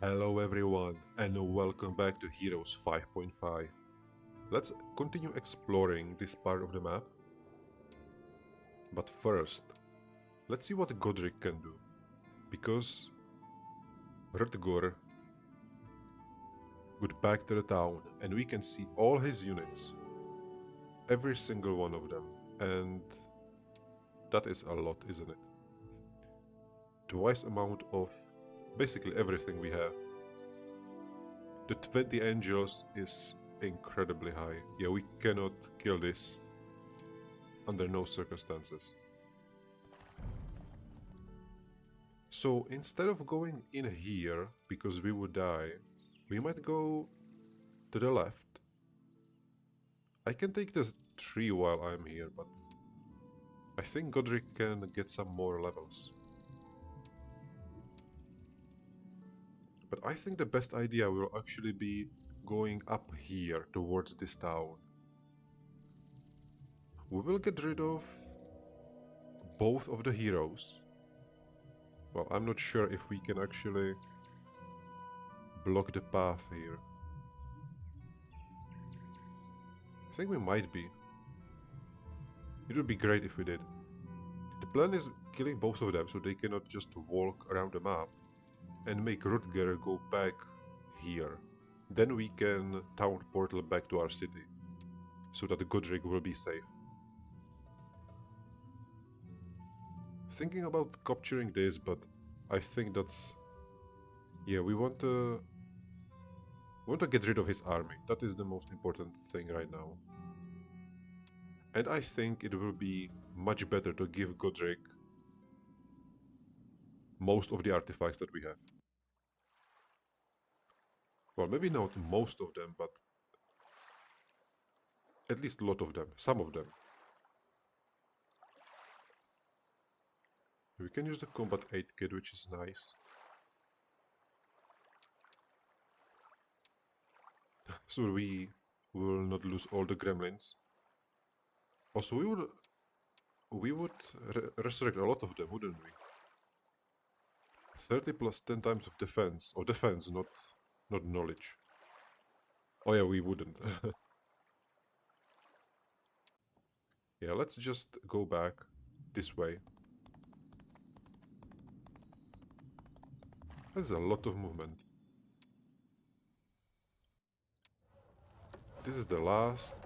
Hello everyone and welcome back to Heroes 5.5. Let's continue exploring this part of the map. But first, let's see what Godric can do. Because Rutgor got back to the town and we can see all his units. Every single one of them. And that is a lot, isn't it? Twice amount of basically everything we have. The 20 angels is incredibly high. Yeah, we cannot kill this under no circumstances. So instead of going in here, because we would die, we might go to the left. I can take this tree while I'm here, but I think Godric can get some more levels. But I think the best idea will actually be going up here towards this town. We will get rid of both of the heroes. Well, I'm not sure if we can actually block the path here. I think we might be. It would be great if we did. The plan is killing both of them so they cannot just walk around the map and make Rutger go back here. Then we can town portal back to our city so that Godric will be safe. Thinking about capturing this, but I think that's... Yeah, we want to get rid of his army. That is the most important thing right now. And I think it will be much better to give Godric most of the artifacts that we have. Well, maybe not most of them, but at least a lot of them, some of them. We can use the combat aid kit, which is nice. So we will not lose all the gremlins. Also, we would resurrect a lot of them, wouldn't we? 30 plus 10 times of defense. Or defense, not knowledge. Oh yeah, we wouldn't. Yeah, let's just go back this way. That's a lot of movement. This is the last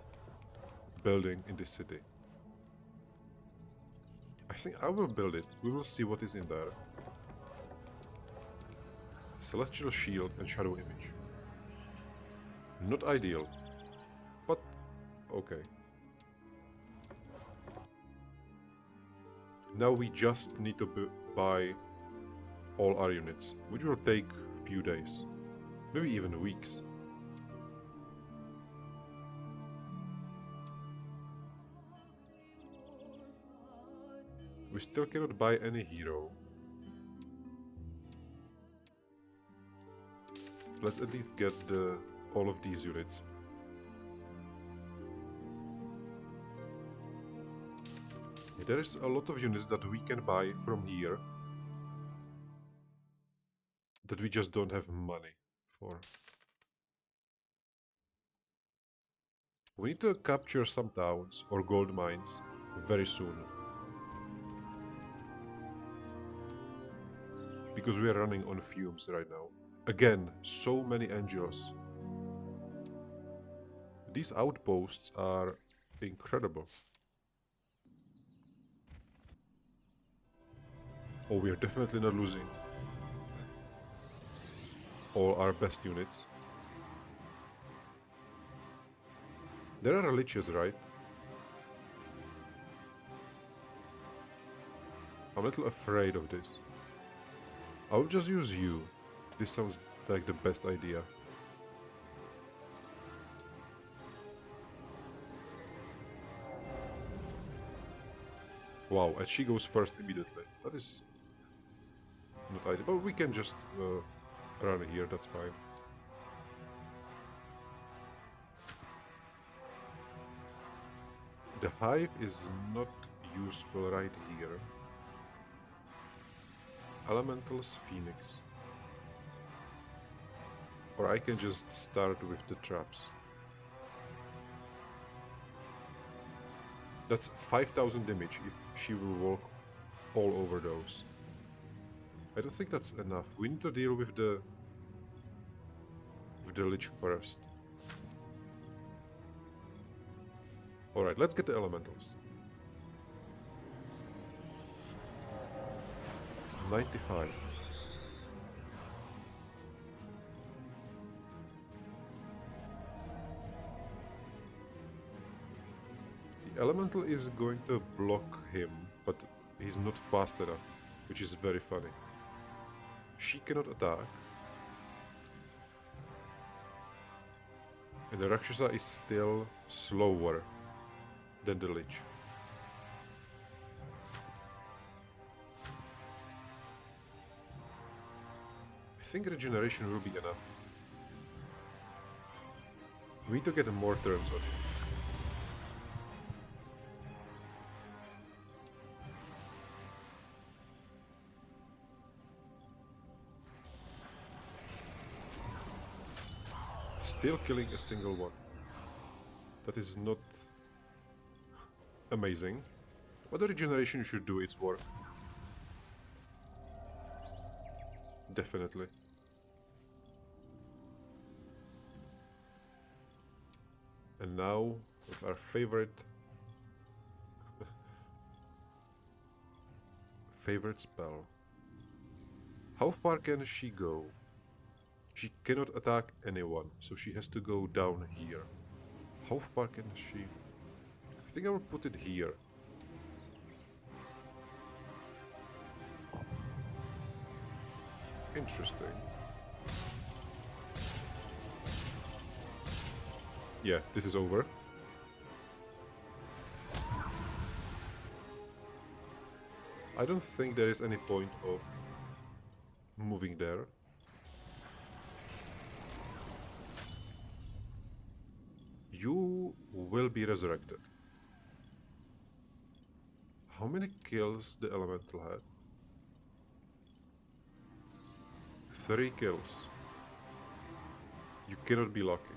building in this city. I think I will build it. We will see what is in there. Celestial Shield and Shadow Image. Not ideal, but okay. Now we just need to buy all our units, which will take a few days, maybe even weeks. We still cannot buy any hero. Let's at least get all of these units. There is a lot of units that we can buy from here that we just don't have money for. We need to capture some towns or gold mines very soon. Because we are running on fumes right now. Again, so many angels. These outposts are incredible. Oh, we are definitely not losing all our best units. There are liches, right? I'm a little afraid of this. I'll just use you. This sounds like the best idea. Wow, and she goes first immediately. That is not ideal, but we can just run here, that's fine. The hive is not useful right here. Elemental's Phoenix. Or I can just start with the traps. That's 5,000 damage if she will walk all over those. I don't think that's enough. We need to deal with the Lich first. Alright, let's get the elementals. 95. The elemental is going to block him, but he's not fast enough, which is very funny. She cannot attack. And the Rakshasa is still slower than the Lich. I think regeneration will be enough. We need to get more turns on him. Still killing a single one. That is not amazing, but the regeneration should do its work. Definitely. And now, with our favorite spell. How far can she go? She cannot attack anyone, so she has to go down here. How far can she? I think I will put it here. Interesting. Yeah, this is over. I don't think there is any point of moving there. You will be resurrected. How many kills the elemental had? 3 kills. You cannot be lucky.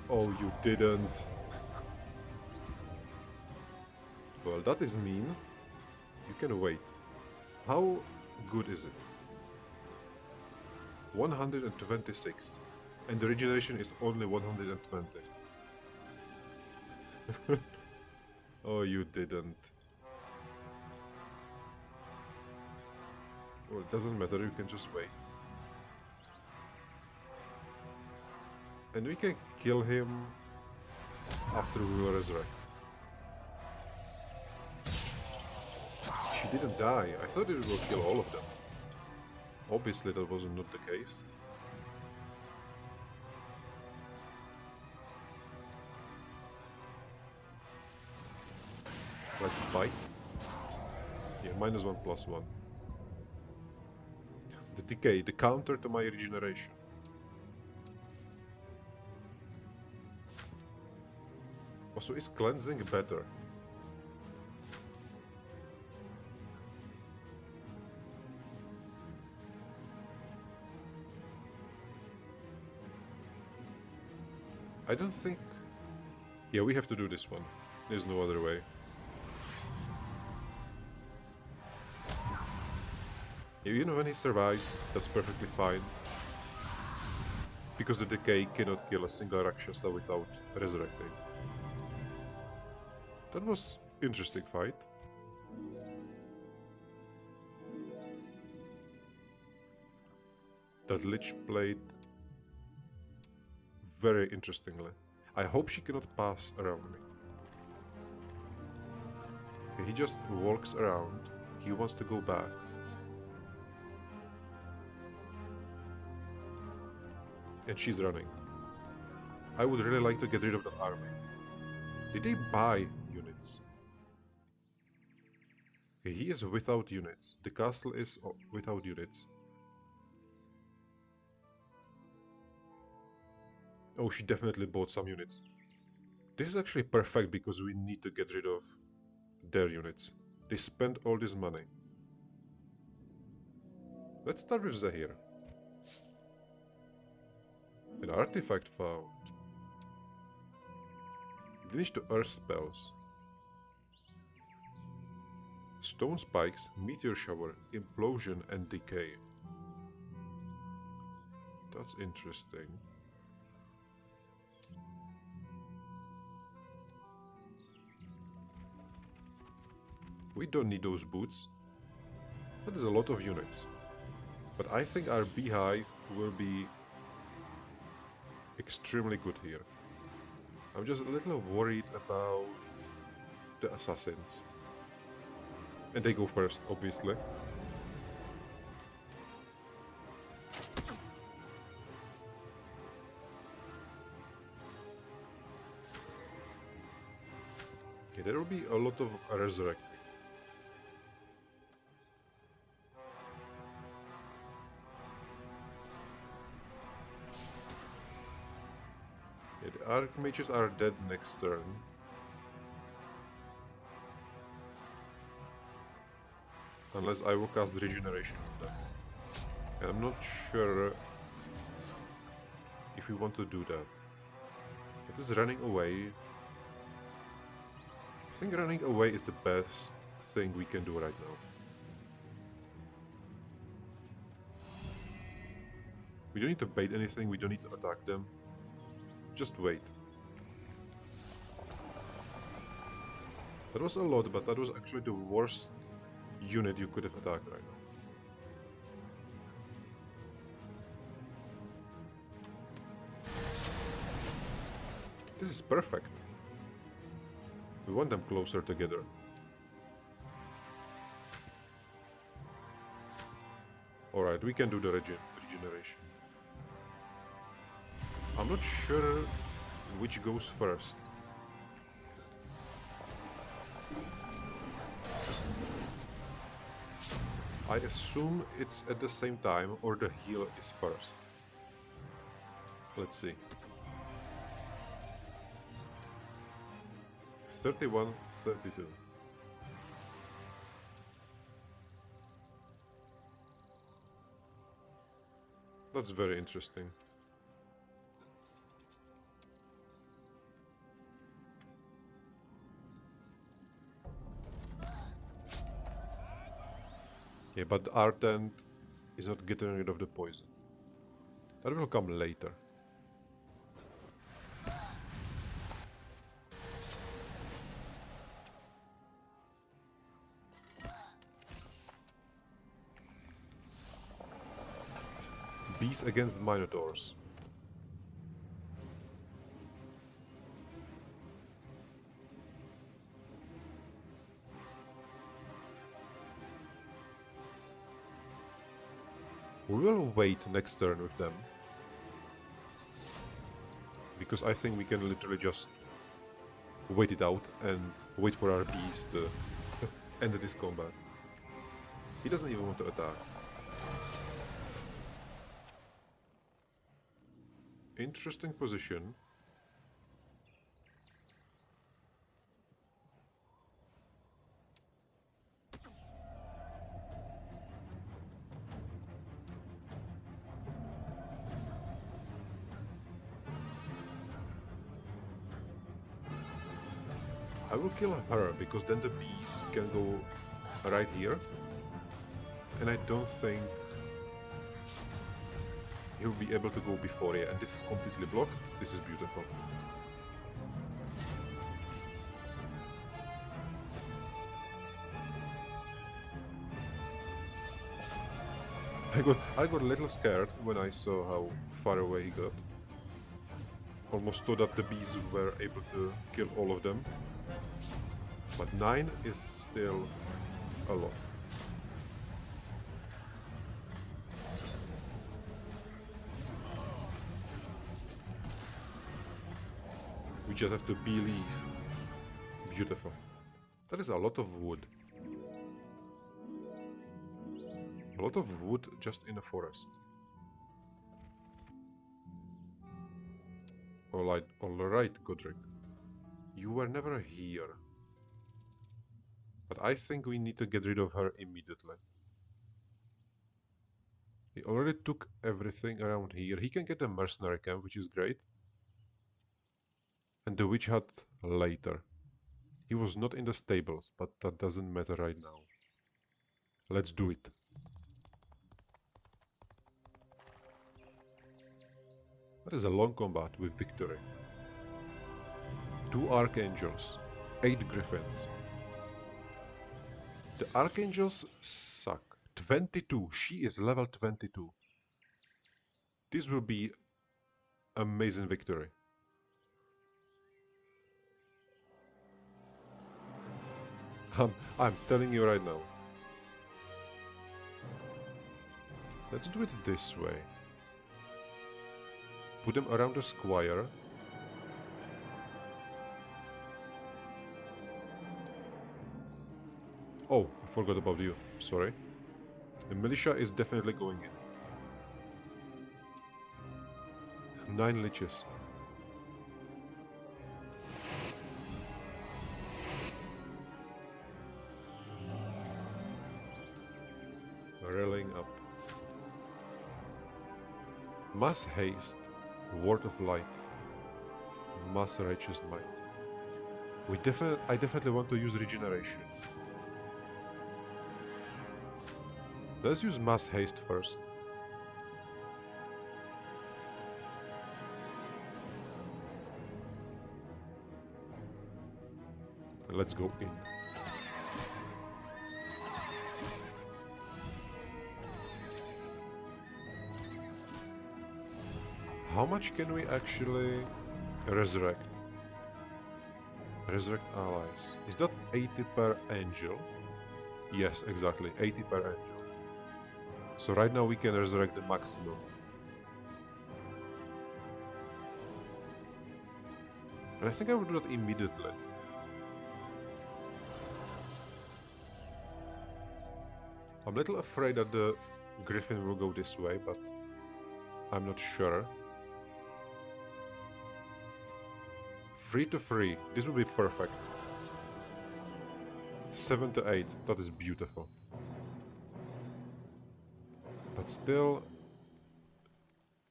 Oh, you didn't. Well, that is mean. You can wait. How good is it? 126. And the regeneration is only 120. Oh, you didn't. Well, it doesn't matter, you can just wait. And we can kill him after we will resurrect. She didn't die. I thought it will kill all of them. Obviously that was not the case. Let's bite. Yeah, -1/+1. The decay, the counter to my regeneration. Also, is cleansing better? I don't think... Yeah, we have to do this one. There's no other way. Even when he survives, that's perfectly fine. Because the decay cannot kill a single Rakshasa without resurrecting. That was interesting fight. That Lich played very interestingly. I hope she cannot pass around me. Okay, he just walks around. He wants to go back. And she's running. I would really like to get rid of that army. Did they buy units? Okay, he is without units. The castle is without units. Oh, she definitely bought some units. This is actually perfect because we need to get rid of their units. They spent all this money. Let's start with Zahir. An artifact found. Finish to earth spells. Stone spikes, meteor shower, implosion, and decay. That's interesting. We don't need those boots. That is a lot of units. But I think our beehive will be extremely good here. I'm just a little worried about the assassins. And they go first, obviously. Okay, there will be a lot of resurrecting. Yeah, the archmages are dead next turn. Unless I will cast regeneration on them. And I'm not sure if we want to do that. It is running away. I think running away is the best thing we can do right now. We don't need to bait anything, we don't need to attack them. Just wait. That was a lot, but that was actually the worst unit you could have attacked right now. This is perfect. We want them closer together. Alright, we can do the regeneration. I'm not sure which goes first. I assume it's at the same time, or the heal is first. Let's see. 31, 32. That's very interesting. Yeah, but the Ardent is not getting rid of the poison. That will come later. Bees against Minotaurs. We will wait next turn with them. Because I think we can literally just wait it out and wait for our bees to end this combat. He doesn't even want to attack. Interesting position. I will kill her because then the bees can go right here. And I don't think he'll be able to go before here. And this is completely blocked. This is beautiful. I got a little scared when I saw how far away he got. Almost thought that the bees were able to kill all of them. But 9 is still a lot. We just have to believe. Beautiful. That is a lot of wood. A lot of wood just in a forest. Alright, Godric. You were never here. But I think we need to get rid of her immediately. He already took everything around here. He can get a mercenary camp, which is great. And the witch hut later. He was not in the stables, but that doesn't matter right now. Let's do it. That is a long combat with victory. 2 archangels, 8 griffins. The archangels suck. 22. She is level 22. This will be amazing victory. I'm telling you right now. Let's do it this way. Put them around the squire. Oh, I forgot about you. Sorry. The militia is definitely going in. 9 liches. Rallying up. Mass haste. Word of light. Mass righteous might. I definitely want to use regeneration. Let's use mass haste first. And let's go in. How much can we actually resurrect? Resurrect allies. Is that 80 per angel? Yes, exactly. 80 per angel. So right now we can resurrect the maximum. And I think I will do that immediately. I'm a little afraid that the griffin will go this way, but I'm not sure. 3 to 3. This will be perfect. 7 to 8. That is beautiful. But still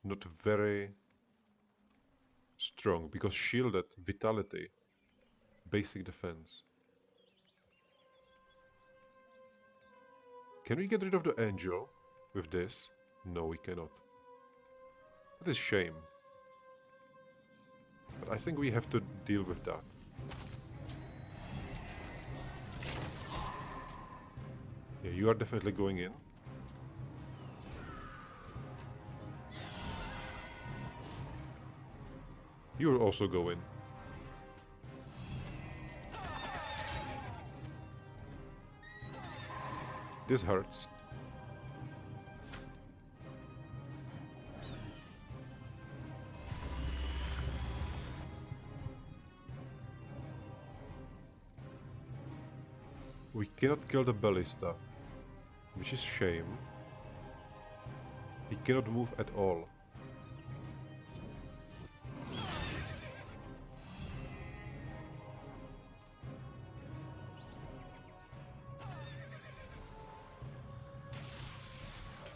not very strong, because shielded, vitality, basic defense. Can we get rid of the angel with this? No, we cannot. That is shame. But I think we have to deal with that. Yeah, you are definitely going in. You will also go in. This hurts. We cannot kill the ballista, which is shame. He cannot move at all.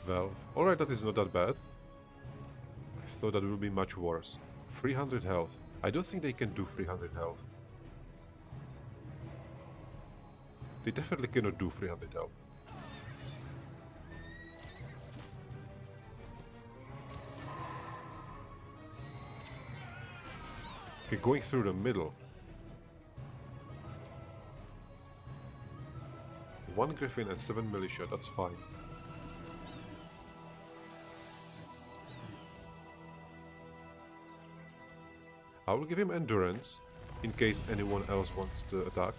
Well, alright, that is not that bad. I thought that would be much worse. 300 health. I don't think they can do 300 health. They definitely cannot do 300 health. Okay, going through the middle. 1 griffin and 7 militia, that's fine. I will give him endurance, in case anyone else wants to attack.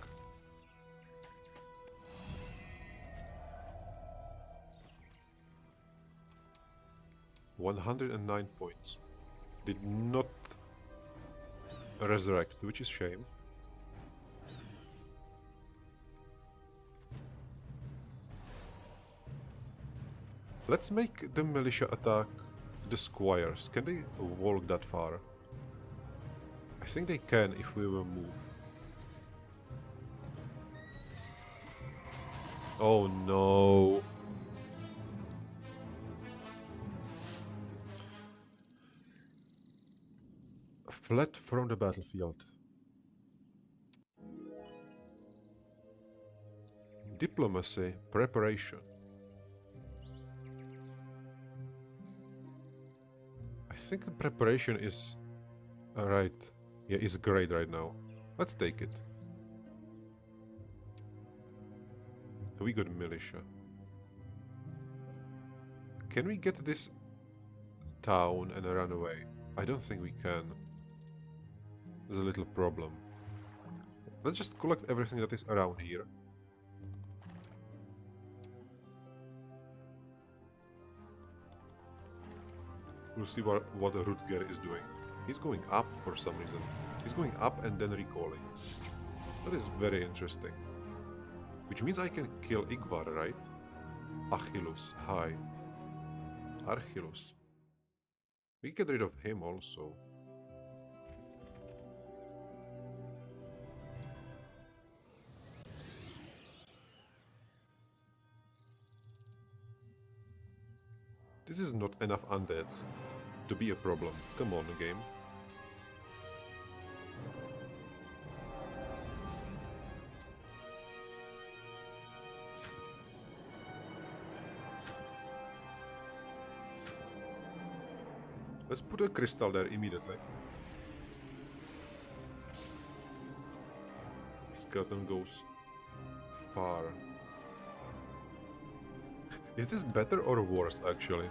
$109 points. Did not resurrect, which is shame. Let's make the militia attack the squires. Can they walk that far? I think they can if we will move. Oh no. Fled from the battlefield. Diplomacy, preparation. I think the preparation is alright. Yeah, is great right now. Let's take it. We got militia. Can we get this town and run away? I don't think we can. There's a little problem. Let's just collect everything that is around here. We'll see what Rutger is doing. He's going up for some reason. He's going up and then recalling. That is very interesting. Which means I can kill Igvar, right? Achilles, hi. Archilus. We get rid of him also. This is not enough undeads to be a problem. Come on, game. Let's put a crystal there immediately. Skeleton goes far. Is this better or worse, actually?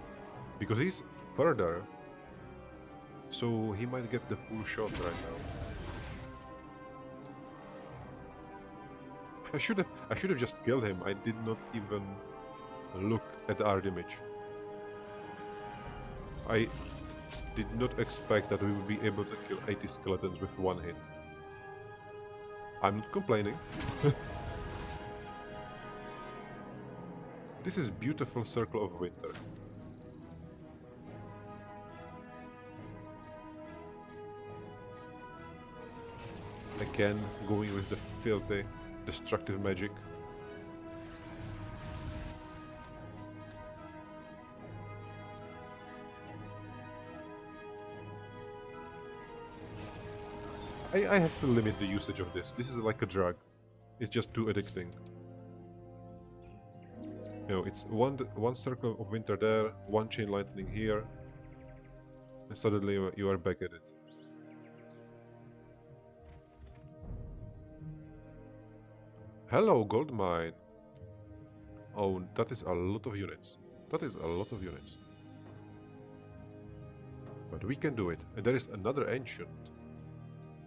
Because he's further, so he might get the full shot right now. I should have just killed him. I did not even look at the art image. I did not expect that we would be able to kill 80 skeletons with one hit. I'm not complaining. This is beautiful circle of winter. Again, going with the filthy, destructive magic. I have to limit the usage of this. This is like a drug. It's just too addicting. You know, it's one circle of winter there, one chain lightning here, and suddenly you are back at it. Hello, gold mine. Oh, that is a lot of units. That is a lot of units. But we can do it. And there is another ancient.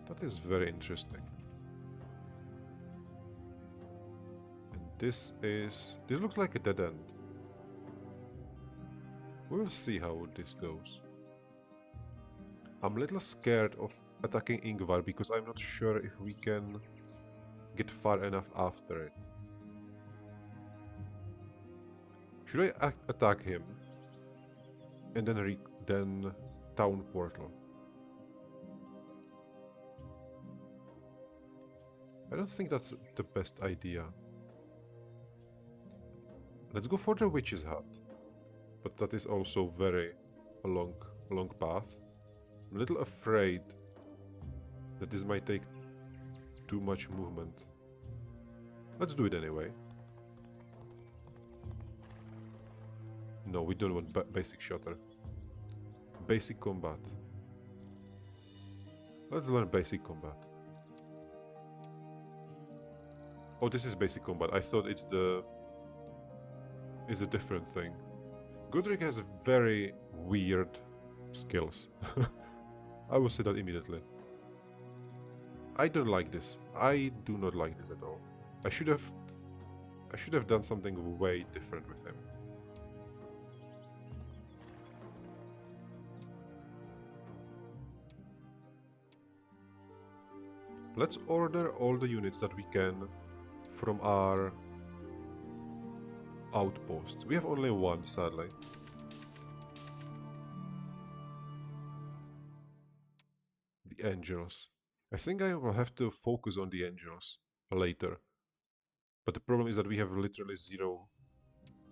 That is very interesting. And this looks like a dead end. We'll see how this goes. I'm a little scared of attacking Ingvar because I'm not sure if we can get far enough after it. Should I attack him and then town portal? I don't think that's the best idea. Let's go for the witch's hut, but that is also a long path. I'm a little afraid that this might take too much movement. Let's do it anyway. No, we don't want basic shutter. Basic combat. Let's learn basic combat. Oh, this is basic combat. I thought it's a different thing. Godric has very weird skills. I will say that immediately. I don't like this. I do not like this at all. I should have done something way different with him. Let's order all the units that we can from our outposts. We have only one, sadly. The angels. I think I will have to focus on the angels later. But the problem is that we have literally 0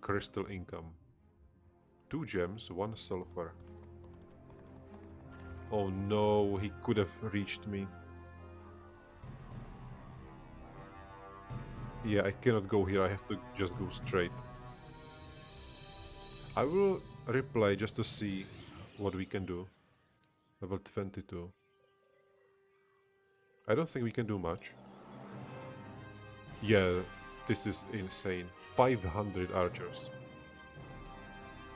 crystal income. 2 gems, 1 sulfur. Oh no, he could have reached me. Yeah, I cannot go here, I have to just go straight. I will replay just to see what we can do. Level 22. I don't think we can do much. Yeah, this is insane. 500 archers.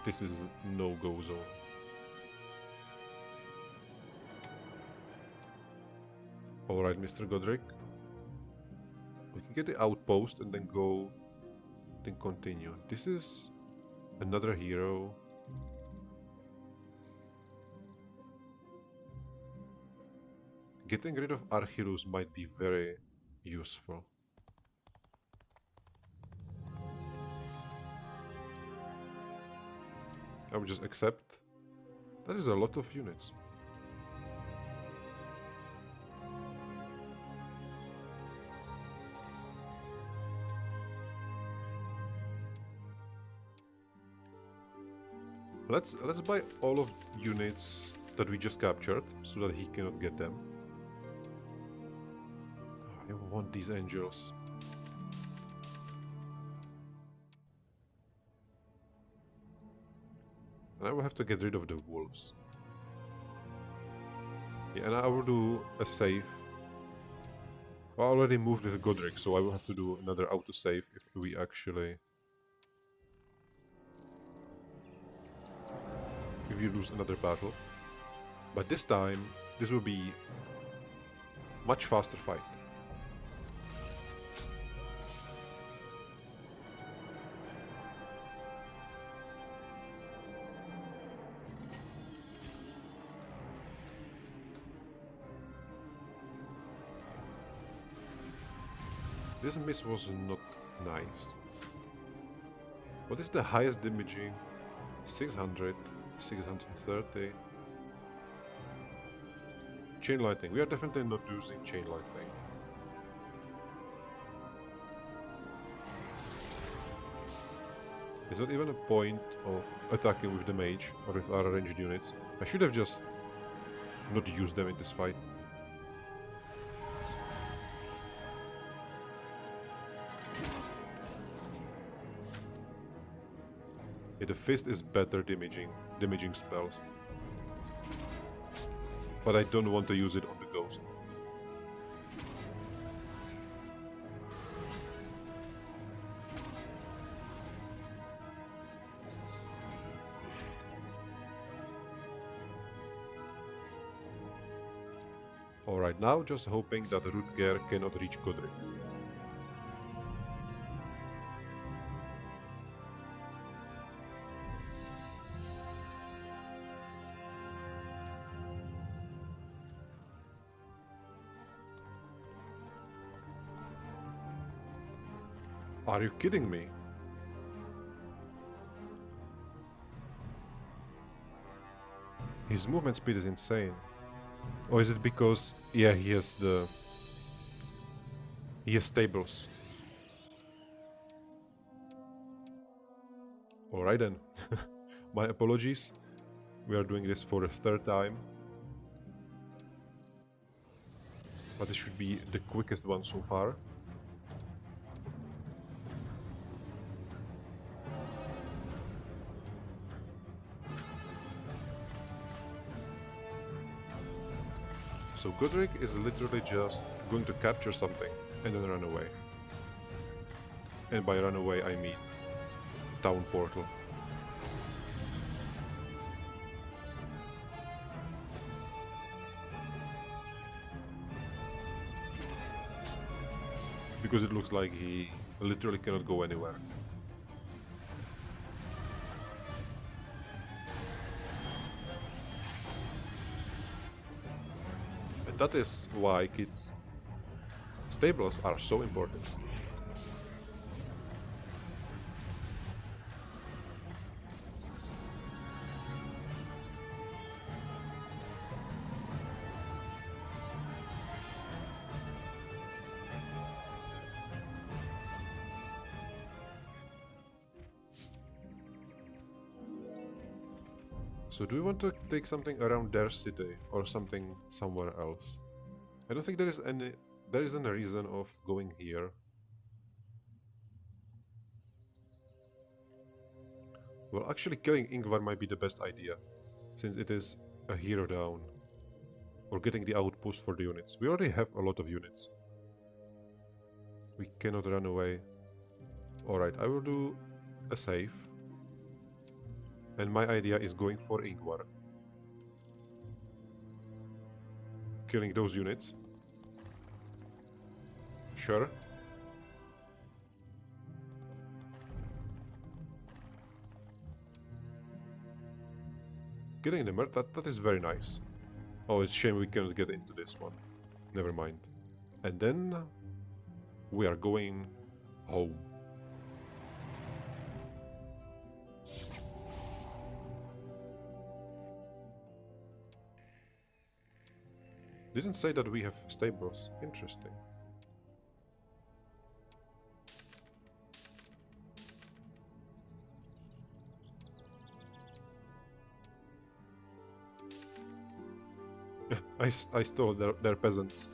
This is no-go zone. Alright, Mr. Godric. We can get the outpost and then go... then continue. This is another hero. Getting rid of Archilus might be very useful. I will just accept. That is a lot of units. Let's buy all of units that we just captured so that he cannot get them. I want these angels. And I will have to get rid of the wolves. Yeah, and I will do a save. I already moved with Godric, so I will have to do another autosave if we actually... if you lose another battle. But this time, this will be much faster fight. This miss was not nice. What is the highest damaging? 600, 630. Chain lightning. We are definitely not using chain lightning. There's not even a point of attacking with the mage or with our ranged units. I should have just not used them in this fight. Yeah, the fist is better damaging spells. But I don't want to use it on the ghost. Alright, now just hoping that Rutger cannot reach Godric. Are you kidding me? His movement speed is insane. Or is it because, yeah, he has stables. Alright then. My apologies. We are doing this for the third time. But this should be the quickest one so far. So Godric is literally just going to capture something and then run away. And by run away I mean town portal. Because it looks like he literally cannot go anywhere. And that is why kids' stables are so important. So do we want to take something around their city or something somewhere else? I don't think there isn't a reason of going here. Well, actually killing Ingvar might be the best idea, since it is a hero down. Or getting the outpost for the units. We already have a lot of units. We cannot run away. Alright, I will do a save. And my idea is going for Ingvar. Killing those units. Sure. Getting the that is very nice. Oh, it's a shame we cannot get into this one. Never mind. And then we are going home. Didn't say that we have stables. Interesting. I stole their peasants.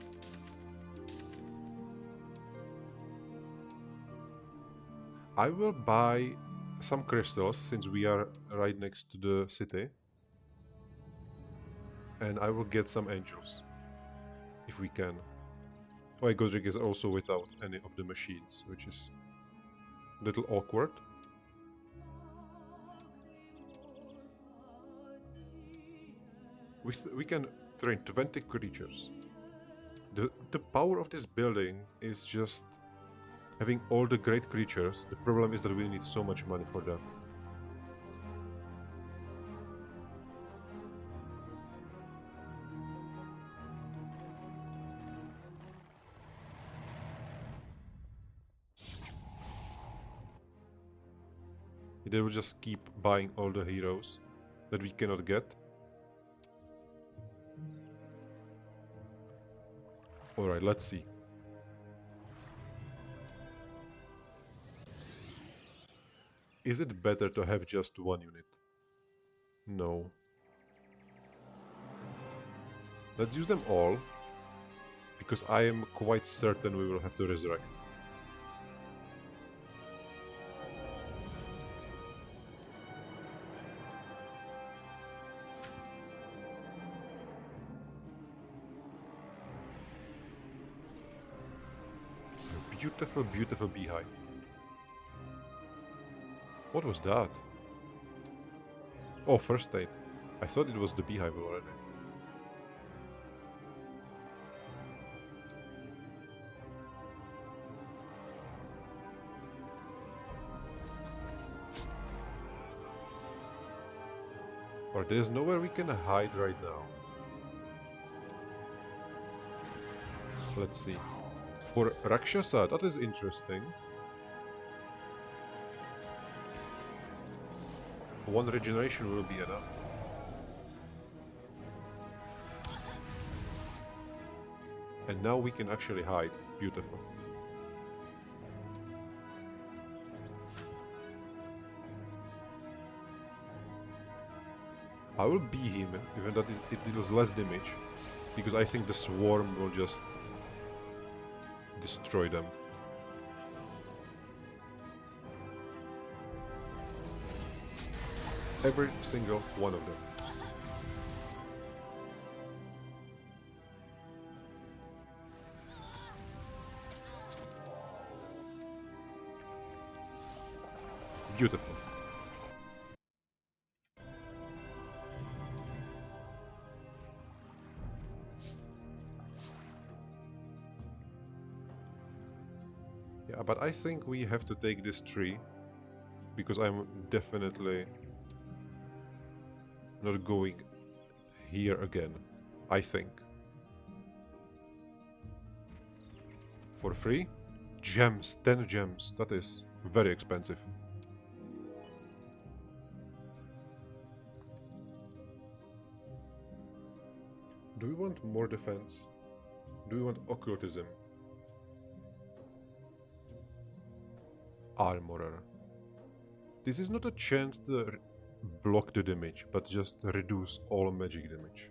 I will buy some crystals since we are right next to the city. And I will get some angels. If we can. Oh, Godric is also without any of the machines, which is a little awkward. We can train 20 creatures. The power of this building is just having all the great creatures. The problem is that we need so much money for that. They will just keep buying all the heroes that we cannot get. Alright, let's see. Is it better to have just one unit? No. Let's use them all, because I am quite certain we will have to resurrect. Beautiful, beautiful beehive. What was that? Oh, first aid. I thought it was the beehive already. Or there's nowhere we can hide right now. Let's see. For Rakshasa, that is interesting. One regeneration will be enough. And now we can actually hide. Beautiful. I will be him, even though it deals less damage, because I think the swarm will just destroy them. Every single one of them. Beautiful. Yeah, but I think we have to take this tree, because I'm definitely not going here again, I think. For free? Gems, 10 gems, that is very expensive. Do we want more defense? Do we want occultism? Armorer. This is not a chance block the damage, but just reduce all magic damage.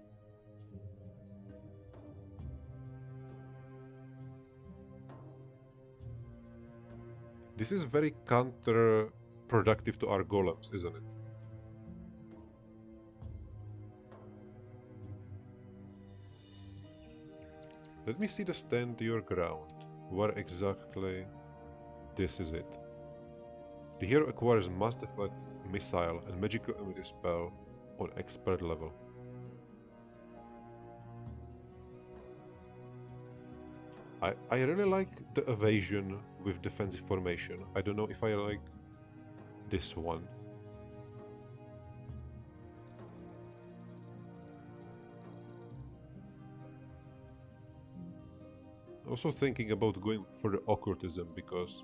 This is very counterproductive to our golems, isn't it? Let me see the stand your ground. Where exactly this is it. The hero acquires mass deflect, missile, and magical immunity spell on expert level. I really like the evasion with defensive formation. I don't know if I like this one. Also thinking about going for the occultism because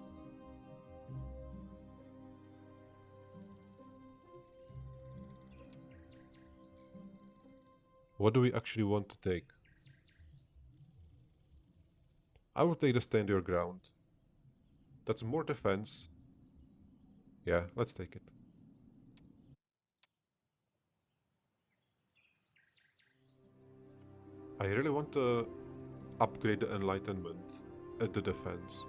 what do we actually want to take? I will take the stand your ground. That's more defense. Yeah, let's take it. I really want to upgrade the enlightenment and the defense.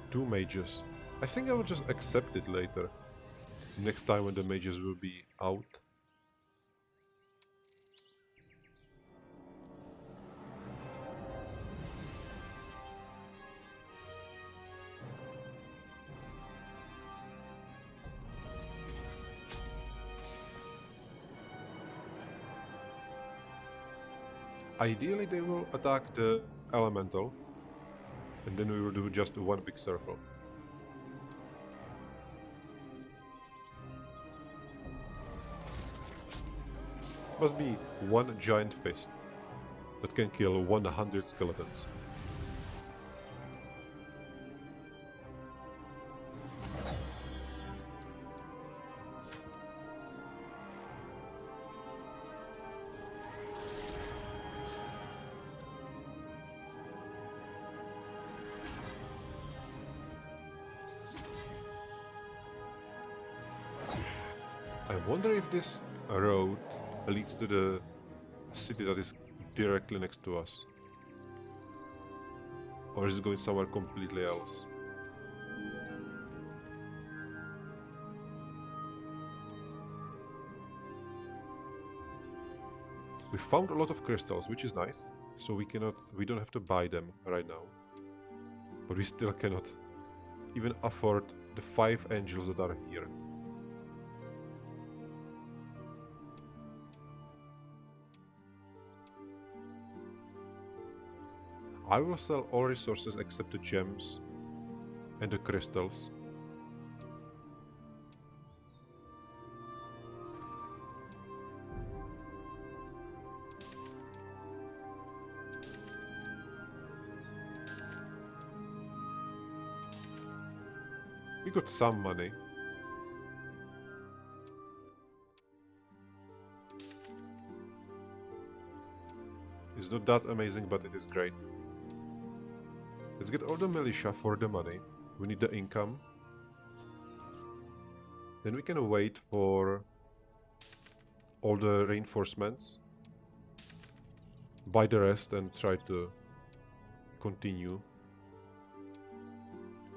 Two mages. I think I will just accept it later. Next time when the mages will be out. Ideally they will attack the elemental, and then we will do just one big circle. Must be one giant fist that can kill 100 skeletons. I wonder if this road leads to the city that is directly next to us. Or is it going somewhere completely else? We found a lot of crystals, which is nice. So we don't have to buy them right now. But we still cannot even afford the 5 angels that are here. I will sell all resources except the gems and the crystals. We got some money. It's not that amazing, but it is great. Let's get all the militia for the money. We need the income. Then we can wait for all the reinforcements. Buy the rest and try to continue.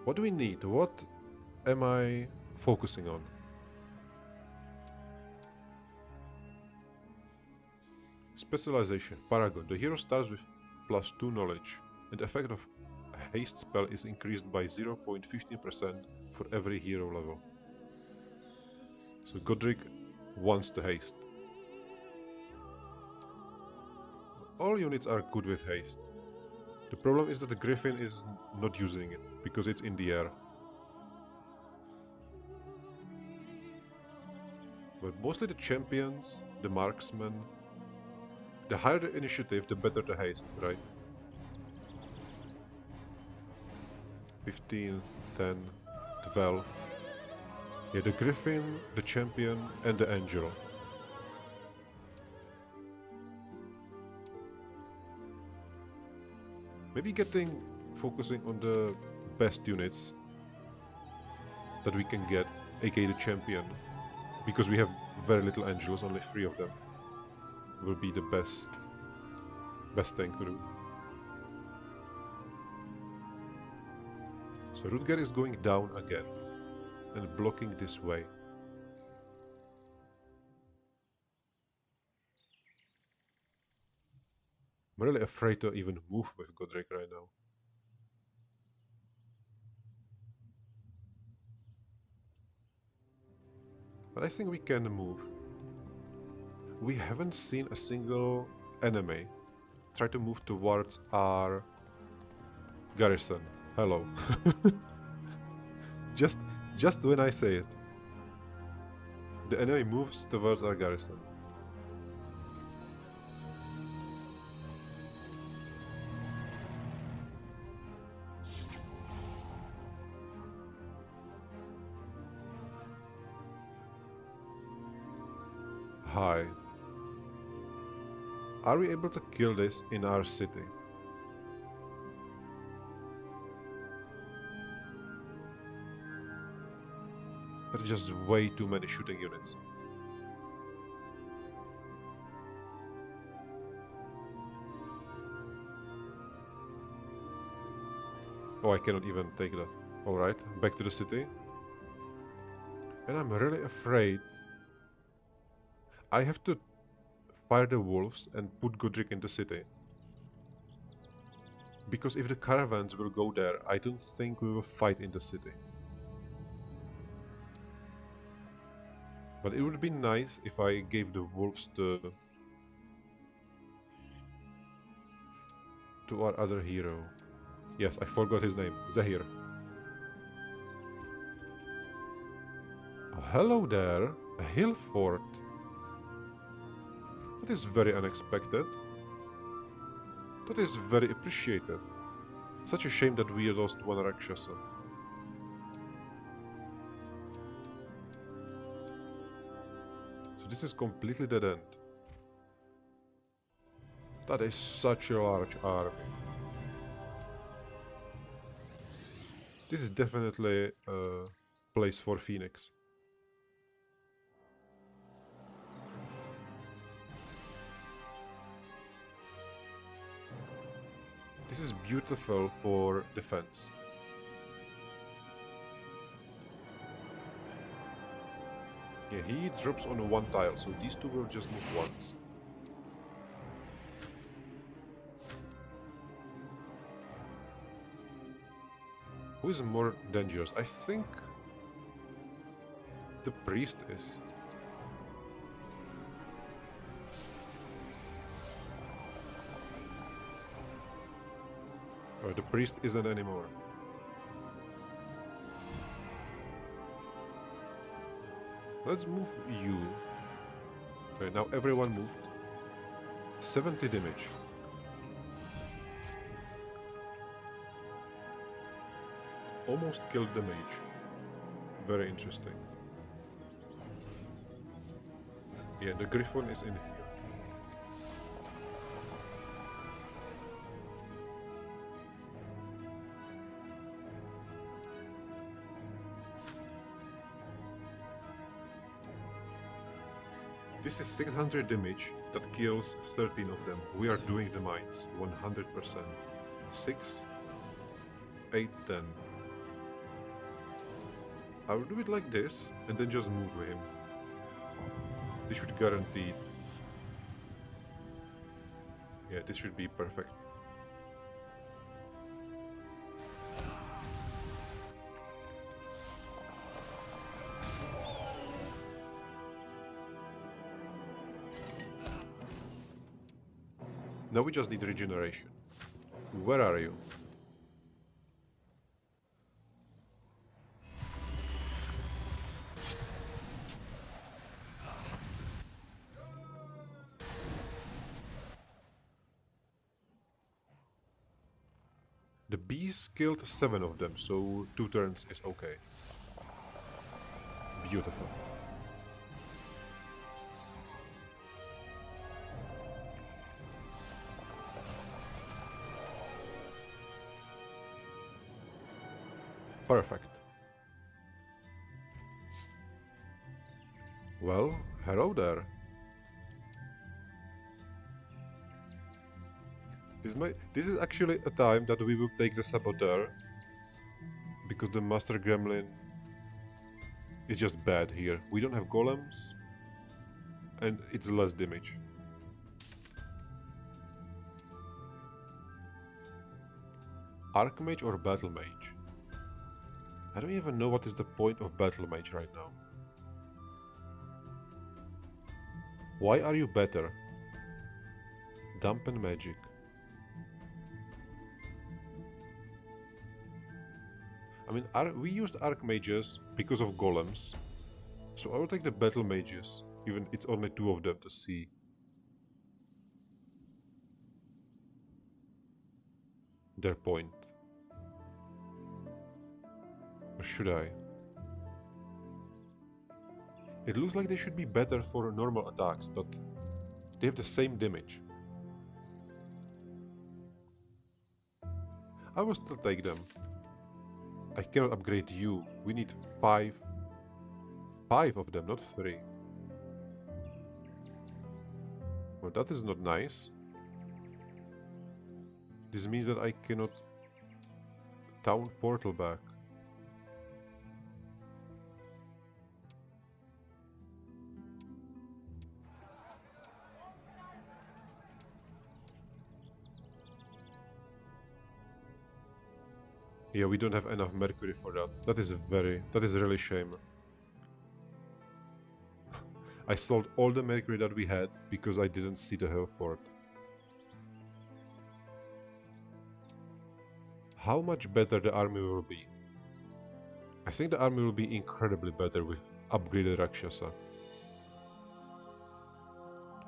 What do we need? What am I focusing on? Specialization. Paragon. The hero starts with +2 knowledge, and the effect of a haste spell is increased by 0.15% for every hero level. So Godric wants the haste. All units are good with haste. The problem is that the Griffin is not using it, because it's in the air. But mostly the champions, the marksmen, the higher the initiative, the better the haste, right? 15, 10, 12. Yeah, the Griffin, the champion, and the angel. Maybe focusing on the best units that we can get, aka the champion, because we have very little angels, only 3 of them, will be the best thing to do. So Rutger is going down again and blocking this way. I'm really afraid to even move with Godric right now. But I think we can move. We haven't seen a single enemy try to move towards our garrison. Hello. just when I say it. The enemy moves towards our garrison. Hi. Are we able to kill this in our city? There are just way too many shooting units. Oh, I cannot even take that. Alright, back to the city. And I'm really afraid I have to fire the wolves and put Godric in the city. Because if the caravans will go there, I don't think we will fight in the city. But it would be nice if I gave the wolves to our other hero. Yes, I forgot his name. Zahir. Oh, hello there. A hill fort. That is very unexpected. That is very appreciated. Such a shame that we lost one Rakshasa. So this is completely dead end. That is such a large army. This is definitely a place for Phoenix. This is beautiful for defense. Yeah, he drops on one tile, so these two will just move once. Who is more dangerous? I think the priest is. Or the priest isn't anymore. Let's move you. Okay, now everyone moved. 70 damage. Almost killed the mage. Very interesting. Yeah, the griffin is in here. This is 600 damage that kills 13 of them. We are doing the mines, 100%. 6, 8, 10. I will do it like this, and then just move him. This should guarantee... Yeah, this should be perfect. Now we just need regeneration. Where are you? The bees killed 7 of them, so 2 turns is okay. Beautiful. Perfect. Well, hello there. This is actually a time that we will take the Saboteur, because the Master Gremlin is just bad here. We don't have golems, and it's less damage. Archmage or Battle Mage? I don't even know what is the point of Battle Mage right now. Why are you better? Dampen Magic. I mean, we used Archmages because of golems, so I will take the Battle Mages, even it's only 2 of them to see. Their point. Or should I? It looks like they should be better for normal attacks, but they have the same damage. I will still take them. I cannot upgrade you. We need 5 of them, not 3. Well, that is not nice. This means that I cannot town portal back. Yeah, we don't have enough mercury for that. That is really shame. I sold all the mercury that we had because I didn't see the hell for it. How much better the army will be? I think the army will be incredibly better with upgraded Rakshasa.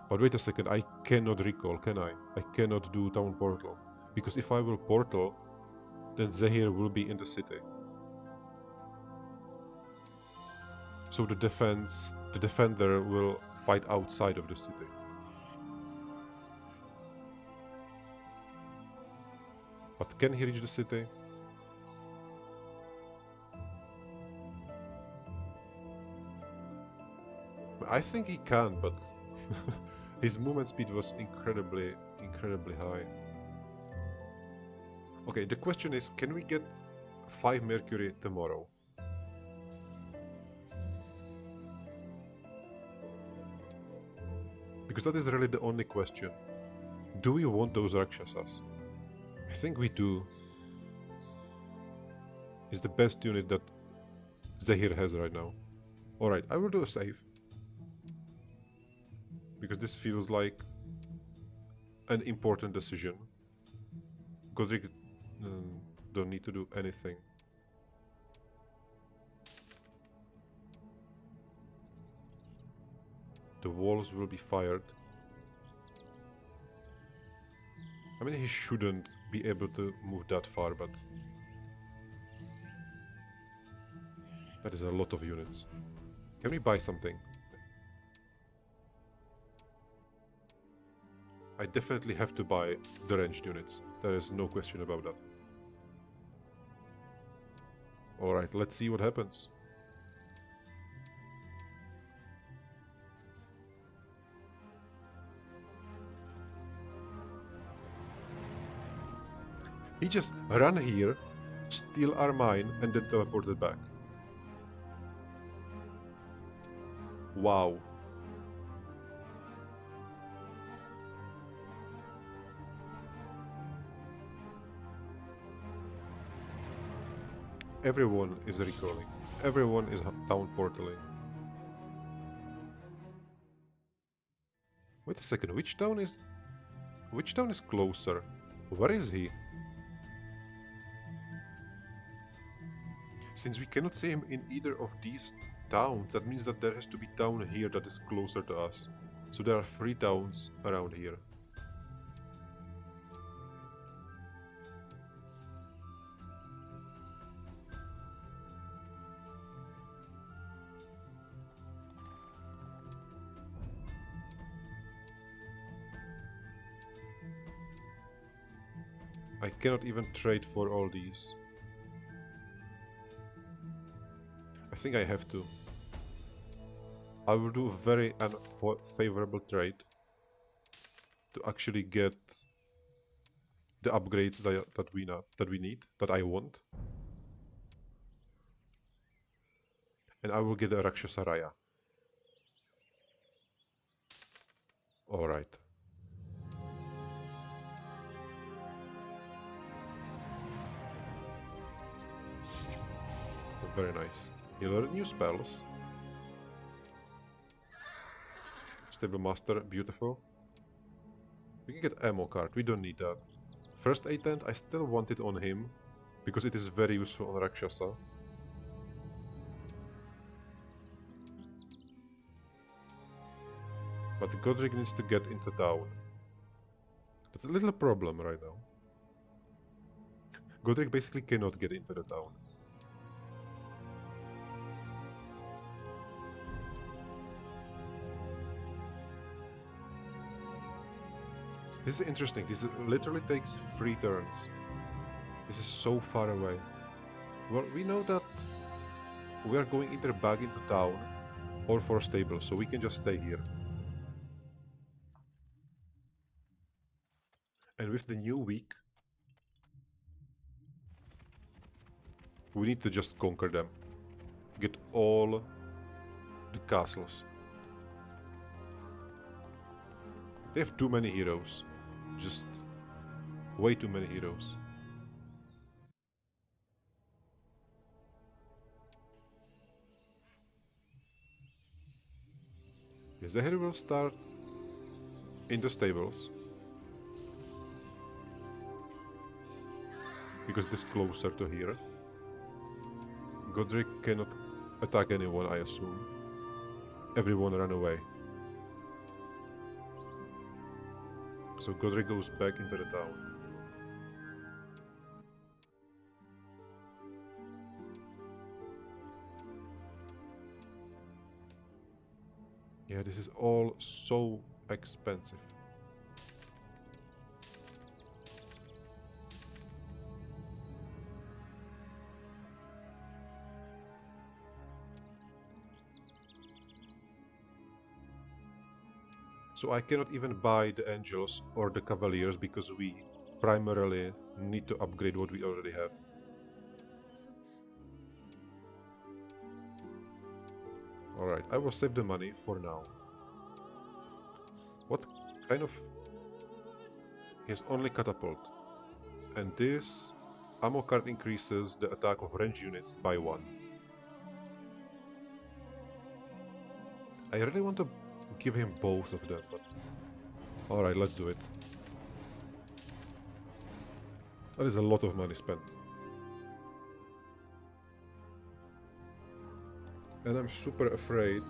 But wait a second, I cannot recall, can I? I cannot do town portal. Because if I will portal, then Zahir will be in the city. So the defender will fight outside of the city. But can he reach the city? I think he can, but his movement speed was incredibly high. Okay, the question is, can we get 5 mercury tomorrow? Because that is really the only question. Do we want those Rakshasas? I think we do. It's the best unit that Zahir has right now. Alright, I will do a save. Because this feels like an important decision. Godric don't need to do anything. The walls will be fired. I mean, he shouldn't be able to move that far, but that is a lot of units. Can we buy something? I definitely have to buy the ranged units. There is no question about that. Alright, let's see what happens. He just ran here, steal our mine, and then teleported back. Wow. Everyone is recalling. Everyone is town portaling. Wait a second, which town is closer? Where is he? Since we cannot see him in either of these towns, that means that there has to be a town here that is closer to us. So there are 3 towns around here. I cannot even trade for all these. think I have to. I will do a very unfavorable trade to actually get the upgrades that we need, that I want. And I will get a Rakshasa Raya. Alright. Very nice. You learn new spells. Stable Master, beautiful. We can get ammo card, we don't need that. First aid tent, I still want it on him, because it is very useful on Rakshasa. But Godric needs to get into town. That's a little problem right now. Godric basically cannot get into the town. This is interesting. This literally takes 3 turns. This is so far away. Well, we know that we are going either back into town or for a stable, so we can just stay here. And with the new week, we need to just conquer them. Get all the castles. They have too many heroes. Just way too many heroes. Zahir will start in the stables. Because it is closer to here. Godric cannot attack anyone, I assume. Everyone ran away. So Godric goes back into the town. Yeah, this is all so expensive. So I cannot even buy the angels or the cavaliers because we primarily need to upgrade what we already have. Alright, I will save the money for now. What kind of... He has only catapult. And this ammo card increases the attack of range units by 1. I really want to give him both of them, but... Alright, let's do it. That is a lot of money spent. And I'm super afraid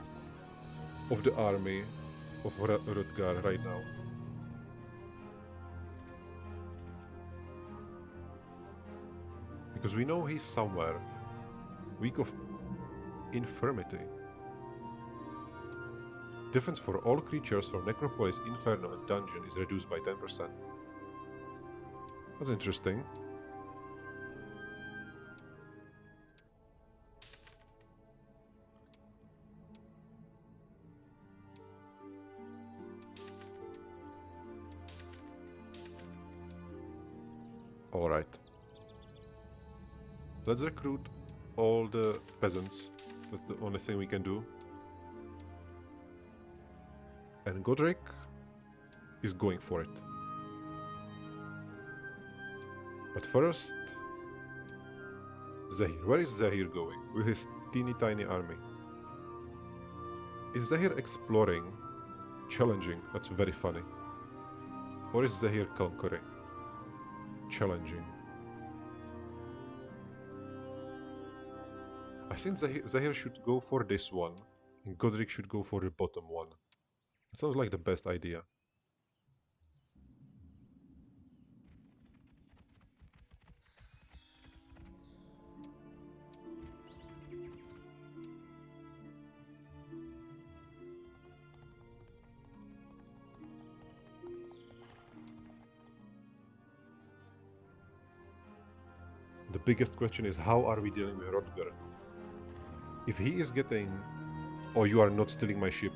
of the army of Rutgar right now. Because we know he's somewhere. Week of Infirmity. Defense for all creatures from Necropolis, Inferno and Dungeon is reduced by 10%. That's interesting. Alright. Let's recruit all the peasants. That's the only thing we can do. And Godric is going for it. But first... Zahir. Where is Zahir going with his teeny tiny army? Is Zahir exploring? Challenging? That's very funny. Or is Zahir conquering? Challenging. I think Zahir should go for this one, and Godric should go for the bottom one. It sounds like the best idea. The biggest question is, how are we dealing with Rutger? If he is getting... Oh, you are not stealing my ship.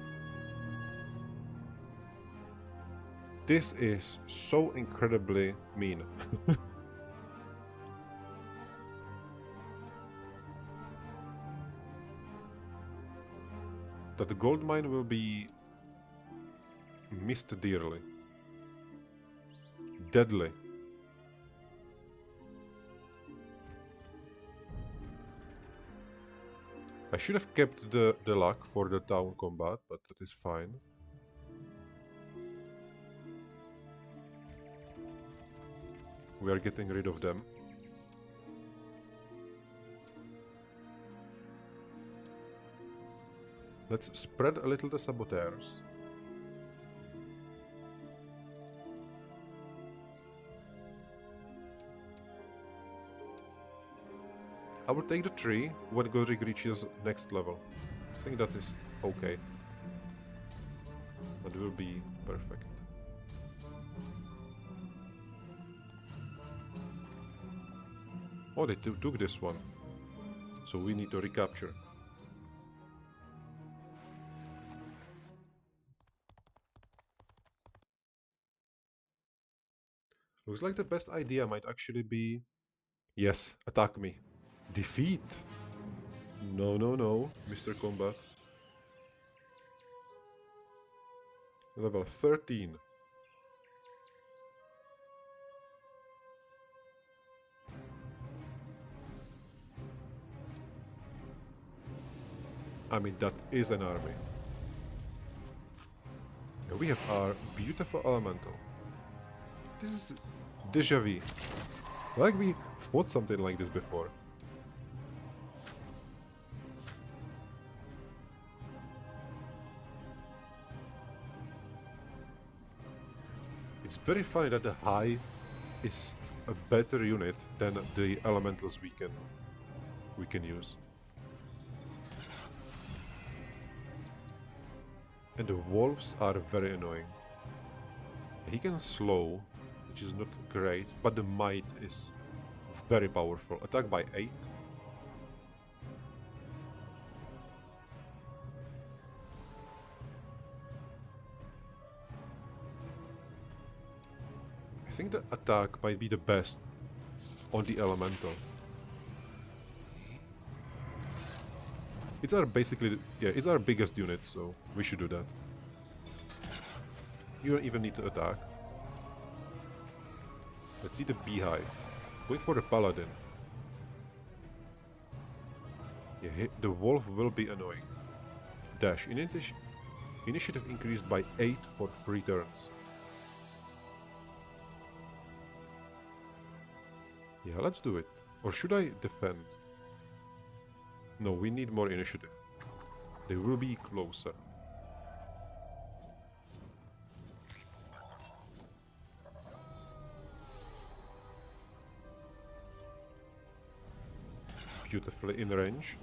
This is so incredibly mean. That the gold mine will be missed dearly. Deadly. I should have kept the luck for the town combat, but that is fine. We are getting rid of them. Let's spread a little the saboteurs. I will take the tree when Godric reaches next level. I think that is okay. That will be perfect. Oh, they took this one. So we need to recapture. Looks like the best idea might actually be... Yes, attack me. Defeat. No, no, no, Mr. Combat. Level 13. I mean, that is an army. And we have our beautiful elemental. This is déjà vu. Like we fought something like this before. It's very funny that the Hive is a better unit than the elementals we can use. And the wolves are very annoying. He can slow, which is not great, but the might is very powerful. Attack by 8. I think the attack might be the best on the elemental. It's our basically, yeah, it's our biggest unit, so we should do that. You don't even need to attack. Let's see the beehive. Going for the paladin. Yeah, the wolf will be annoying. Dash. Initiative increased by 8 for 3 turns. Yeah, let's do it. Or should I defend? No, we need more initiative. They will be closer. Beautifully in range.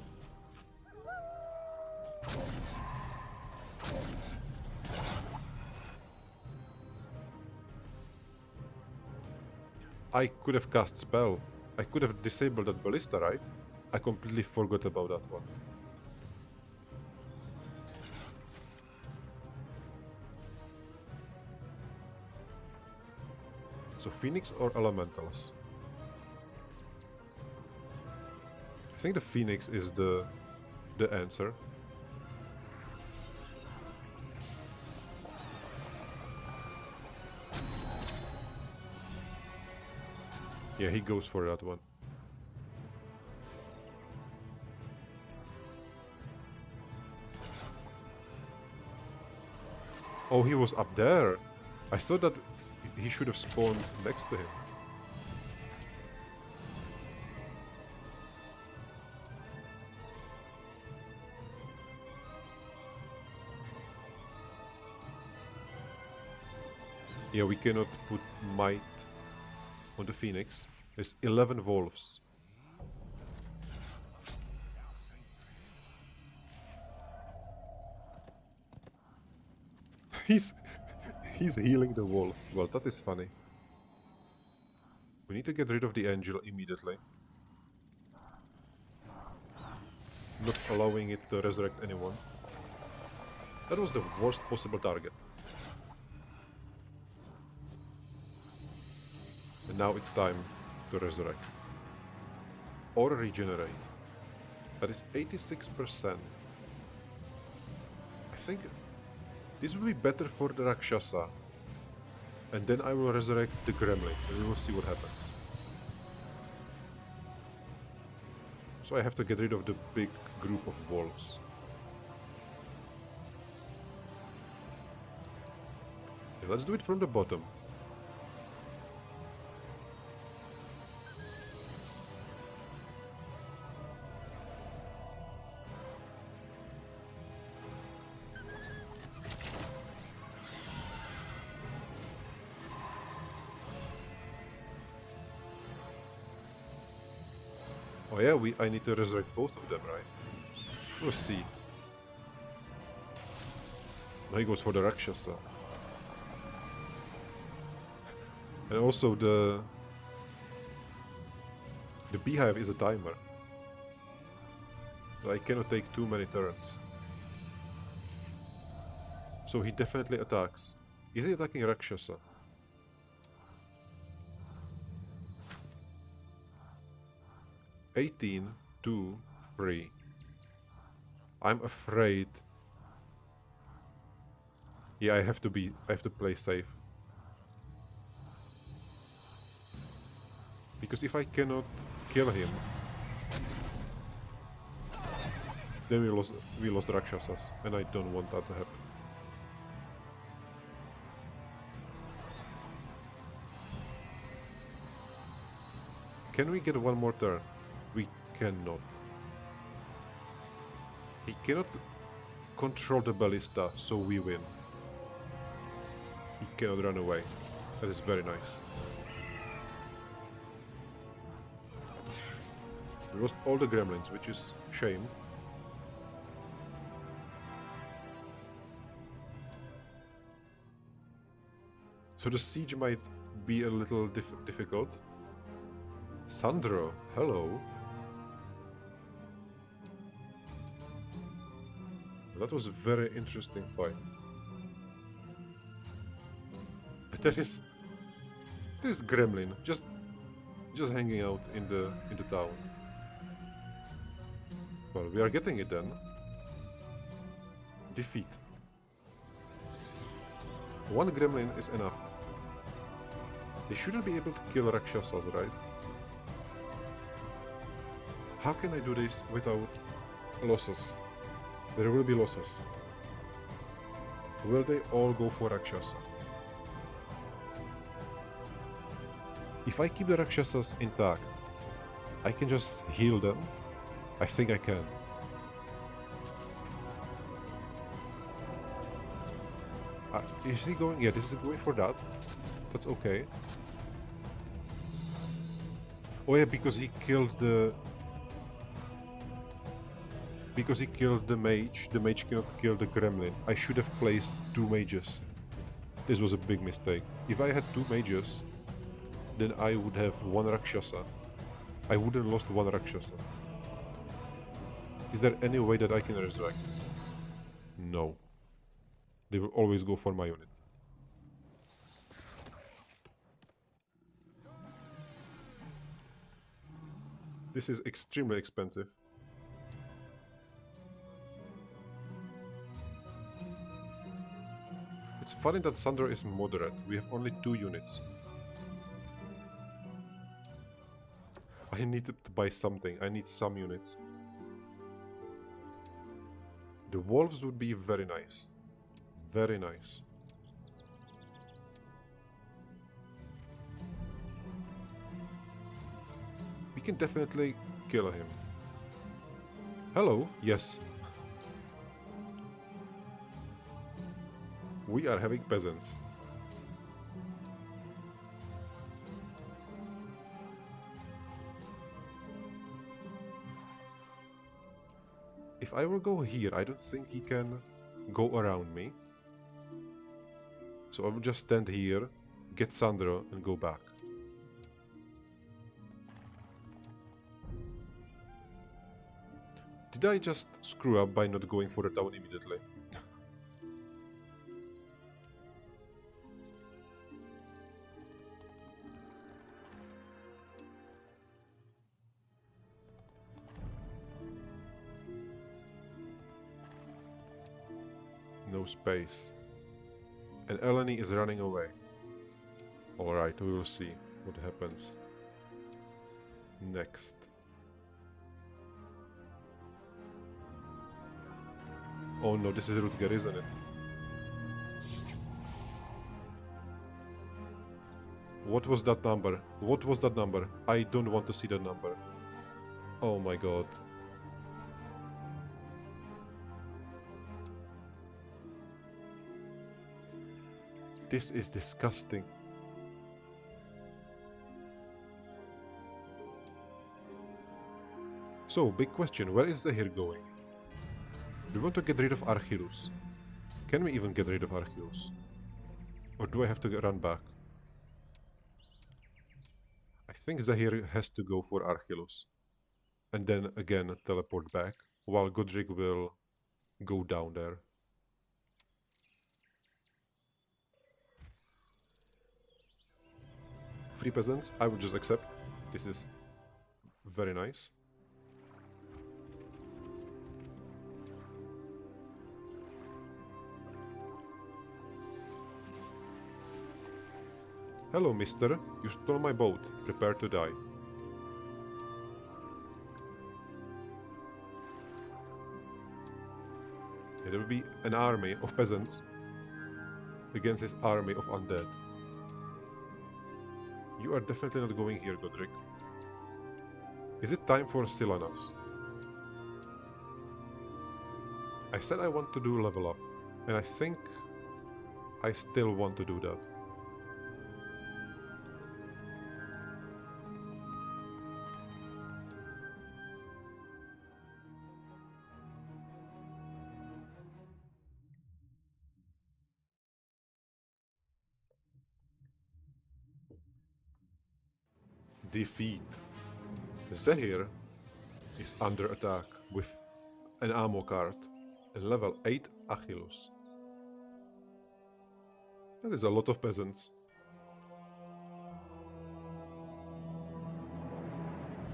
I could have cast spell. I could have disabled that ballista, right? I completely forgot about that one. So Phoenix or Elementals? I think the Phoenix is the answer. Yeah, he goes for that one. Oh, he was up there. I thought that he should have spawned next to him. Yeah, we cannot put might on the Phoenix. There's 11 wolves. He's healing the wolf. Well, that is funny. We need to get rid of the angel immediately. not allowing it to resurrect anyone. That was the worst possible target. And now it's time to resurrect. Or regenerate. That is 86%. I think this will be better for the Rakshasa. And then I will resurrect the gremlins and we will see what happens. So I have to get rid of the big group of wolves. Okay, let's do it from the bottom. Oh yeah, I need to resurrect both of them, right? We'll see. Now he goes for the Rakshasa. And also the beehive is a timer. So I cannot take too many turns. So he definitely attacks. Is he attacking Rakshasa? $18, 2, 3. I'm afraid. Yeah, I have to play safe. Because if I cannot kill him, then we lost Rakshasas, and I don't want that to happen. Can we get one more turn? We cannot. He cannot control the ballista, so we win. He cannot run away. That is very nice. We lost all the gremlins, which is a shame. So the siege might be a little difficult. Sandro, hello. That was a very interesting fight. There is gremlin just hanging out in the town. Well, we are getting it then. Defeat. One gremlin is enough. They shouldn't be able to kill Rakshasas, right? How can I do this without losses? There will be losses. Will they all go for Rakshasa? If I keep the Rakshasas intact, I can just heal them. I think I can. Is he going? Yeah, this is going for that. That's okay. Oh yeah, because he killed the... Because he killed the mage cannot kill the gremlin. I should have placed 2 mages. This was a big mistake. If I had 2 mages, then I would have 1 Rakshasa. I wouldn't have lost 1 Rakshasa. Is there any way that I can resurrect? No. They will always go for my unit. This is extremely expensive. It's funny that Sandro is moderate. We have only 2 units. I need to buy something. I need some units. The wolves would be very nice. Very nice. We can definitely kill him. Hello? Yes. We are having peasants. If I will go here, I don't think he can go around me. So I will just stand here, get Sandro, and go back. Did I just screw up by not going for the town immediately? No space. And Eleni is running away. Alright, we will see what happens next. Oh no, this is Rutger, isn't it? What was that number? What was that number? I don't want to see that number. Oh my god. This is disgusting. So, big question, where is Zahir going? We want to get rid of Archilus. Can we even get rid of Archilus? Or do I have to run back? I think Zahir has to go for Archilus. And then again teleport back, while Godric will go down there. Free peasants, I would just accept. This is very nice. Hello, mister. You stole my boat. Prepare to die. There will be an army of peasants against this army of undead. You are definitely not going here, Godric. Is it time for Silanas? I said I want to do level up, and I think I still want to do that. Defeat. Zahir is under attack with an ammo cart and level 8 Achilles. That is a lot of peasants.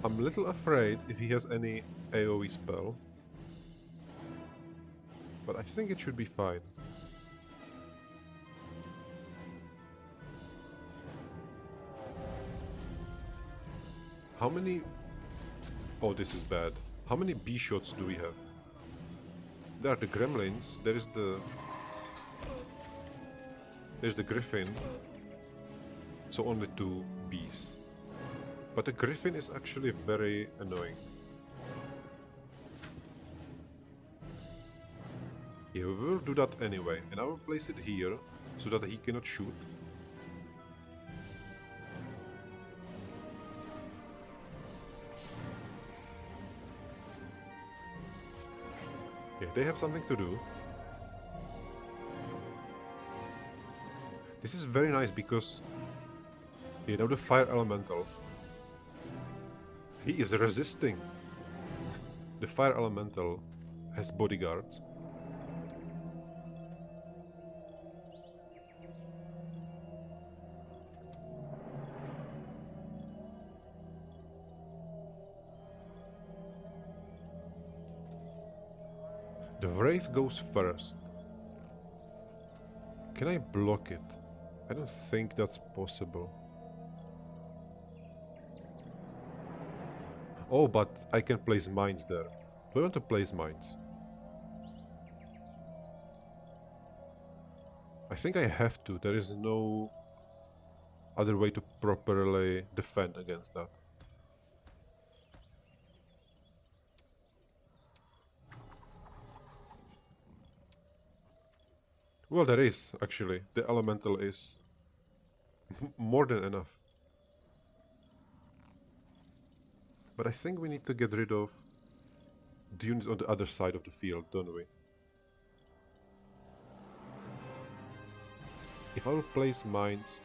I'm a little afraid if he has any AoE spell, but I think it should be fine. How many... Oh, this is bad. How many B shots do we have? There are the gremlins, there's the griffin, so only 2 Bs. But the griffin is actually very annoying. Yeah, we will do that anyway, and I will place it here, so that he cannot shoot. Yeah, they have something to do. This is very nice because, you know, the fire elemental, he is resisting. The fire elemental has bodyguards. The Wraith goes first. Can I block it? I don't think that's possible. Oh, but I can place mines there. Do I want to place mines? I think I have to. There is no other way to properly defend against that. Well, there is, actually. The elemental is more than enough. But I think we need to get rid of the units on the other side of the field, don't we? If I will place mines...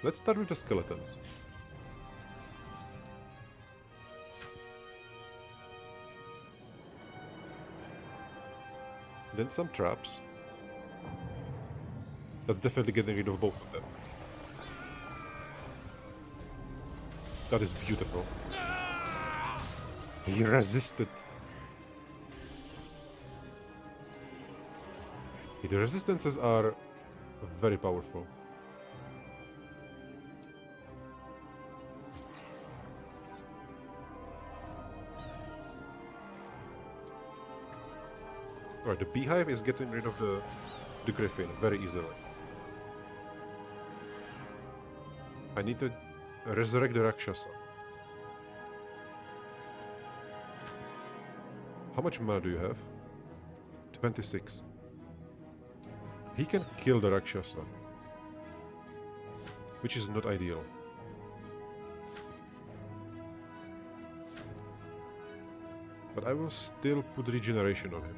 Let's start with the skeletons. Then some traps. That's definitely getting rid of both of them. That is beautiful. He resisted. The resistances are very powerful. Alright, the beehive is getting rid of the griffin very easily. I need to resurrect the Rakshasa. How much mana do you have? 26. He can kill the Rakshasa, which is not ideal. But I will still put regeneration on him.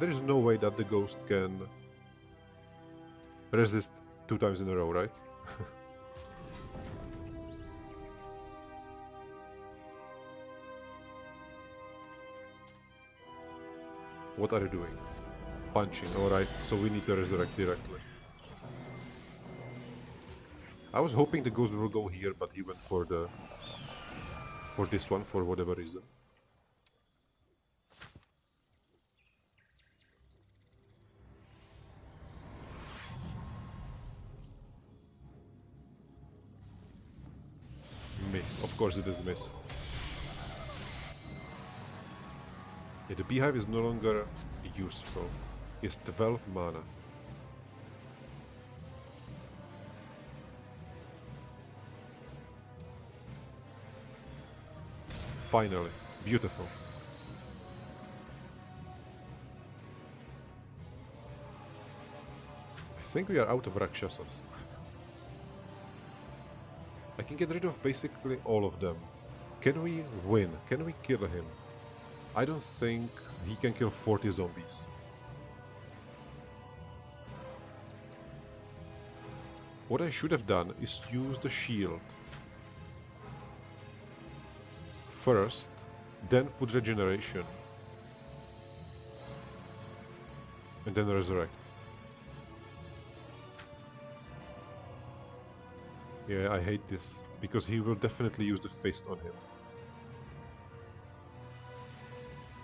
There is no way that the ghost can resist 2 times in a row, right? What are you doing? Punching, alright, so we need to resurrect directly. I was hoping the ghost will go here, but he went for this one for whatever reason. Miss, of course it is miss. Yeah, the beehive is no longer useful. He has 12 mana. Finally, beautiful. I think we are out of Rakshasas. I can get rid of basically all of them. Can we win? Can we kill him? I don't think he can kill 40 zombies. What I should have done is use the shield first, then put regeneration, and then resurrect. Yeah, I hate this, because he will definitely use the fist on him.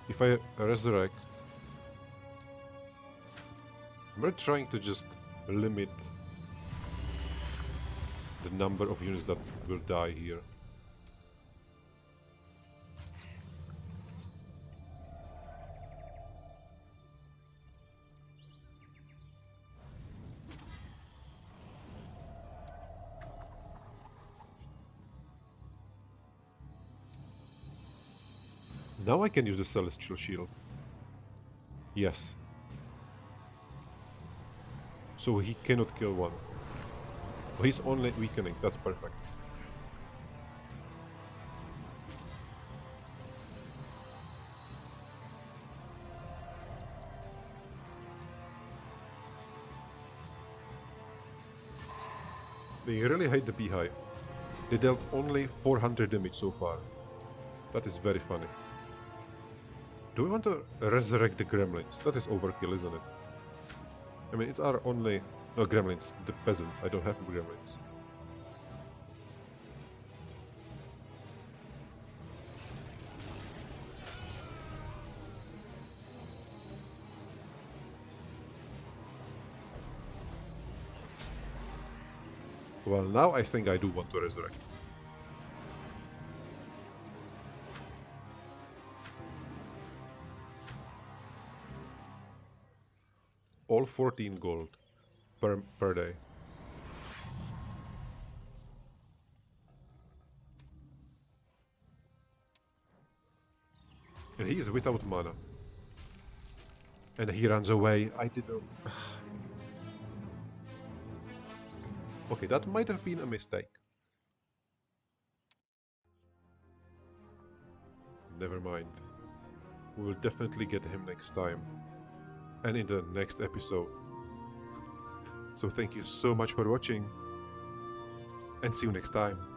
If I resurrect, I'm not trying to just limit the number of units that will die here. Now I can use the Celestial Shield. Yes. So he cannot kill one. He's only weakening, that's perfect. They really hate the beehive. They dealt only 400 damage so far. That is very funny. Do we want to resurrect the gremlins? That is overkill, isn't it? I mean, it's our only... No, gremlins. The peasants. I don't have gremlins. Well, now I think I do want to resurrect. All 14 gold per day. And he is without mana. And he runs away. I didn't... Okay, that might have been a mistake. Never mind. We will definitely get him next time and in the next episode. So thank you so much for watching and see you next time.